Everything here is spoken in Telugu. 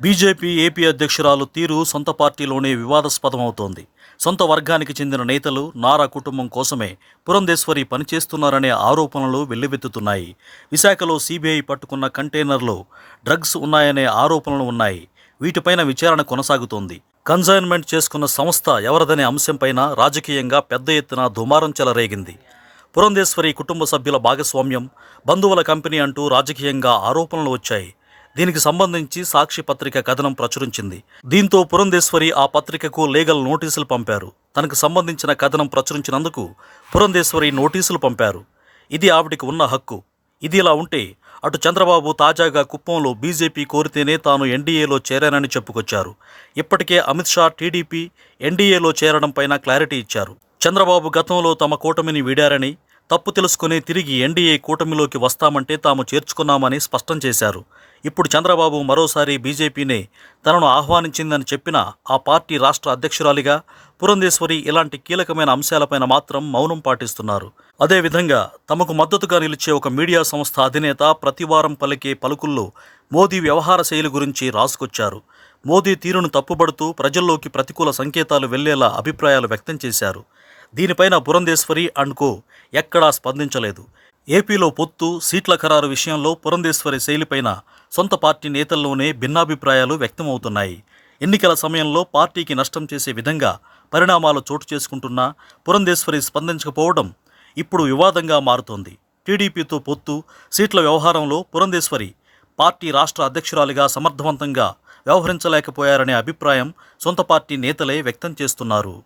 బీజేపీ ఏపీ అధ్యక్షురాలు తీరు సొంత పార్టీలోనే వివాదాస్పదమవుతోంది. సొంత వర్గానికి చెందిన నేతలు నారా కుటుంబం కోసమే పురంధేశ్వరి పనిచేస్తున్నారనే ఆరోపణలు వెల్లువెత్తుతున్నాయి. విశాఖలో సీబీఐ పట్టుకున్న కంటైనర్లో డ్రగ్స్ ఉన్నాయనే ఆరోపణలు ఉన్నాయి. వీటిపైన విచారణ కొనసాగుతోంది. కన్సైన్మెంట్ చేసుకున్న సంస్థ ఎవరిదనే అంశంపైన రాజకీయంగా పెద్ద ఎత్తున దుమారం చెలరేగింది. పురంధేశ్వరి కుటుంబ సభ్యుల భాగస్వామ్యం, బంధువుల కంపెనీ అంటూ రాజకీయంగా ఆరోపణలు వచ్చాయి. దీనికి సంబంధించి సాక్షి పత్రిక కథనం ప్రచురించింది. దీంతో పురంధేశ్వరి ఆ పత్రికకు లీగల్ నోటీసులు పంపారు. తనకు సంబంధించిన కథనం ప్రచురించినందుకు పురంధేశ్వరి నోటీసులు పంపారు. ఇది ఆవిడికి ఉన్న హక్కు. ఇది ఇలా ఉంటే అటు చంద్రబాబు తాజాగా కుప్పంలో బీజేపీ కోరితేనే తాను ఎన్డీఏలో చేరానని చెప్పుకొచ్చారు. ఇప్పటికే అమిత్ షా టీడీపీ ఎన్డీఏలో చేరడం పైన క్లారిటీ ఇచ్చారు. చంద్రబాబు గతంలో తమ కూటమిని వీడారని, తప్పు తెలుసుకుని తిరిగి ఎన్డీఏ కూటమిలోకి వస్తామంటే తాము చేర్చుకున్నామని స్పష్టం చేశారు. ఇప్పుడు చంద్రబాబు మరోసారి బీజేపీనే తనను ఆహ్వానించిందని చెప్పినా ఆ పార్టీ రాష్ట్ర అధ్యక్షురాలిగా పురంధేశ్వరి ఇలాంటి కీలకమైన అంశాలపైన మాత్రం మౌనం పాటిస్తున్నారు. అదేవిధంగా తమకు మద్దతుగా నిలిచే ఒక మీడియా సంస్థ అధినేత ప్రతివారం పలికే పలుకుల్లో మోదీ వ్యవహార శైలి గురించి రాసుకొచ్చారు. మోదీ తీరును తప్పుబడుతూ ప్రజల్లోకి ప్రతికూల సంకేతాలు వెళ్లేలా అభిప్రాయాలు వ్యక్తం చేశారు. దీనిపైన పురంధేశ్వరి అండ్ కో ఎక్కడా స్పందించలేదు. ఏపీలో పొత్తు, సీట్ల ఖరారు విషయంలో పురంధేశ్వరి శైలిపైన సొంత పార్టీ నేతల్లోనే భిన్నాభిప్రాయాలు వ్యక్తమవుతున్నాయి. ఎన్నికల సమయంలో పార్టీకి నష్టం చేసే విధంగా పరిణామాలు చోటు చేసుకుంటున్నా పురంధేశ్వరి స్పందించకపోవడం ఇప్పుడు వివాదంగా మారుతోంది. టీడీపీతో పొత్తు, సీట్ల వ్యవహారంలో పురంధేశ్వరి పార్టీ రాష్ట్ర అధ్యక్షురాలిగా సమర్థవంతంగా వ్యవహరించలేకపోయారనే అభిప్రాయం సొంత పార్టీ నేతలే వ్యక్తం చేస్తున్నారు.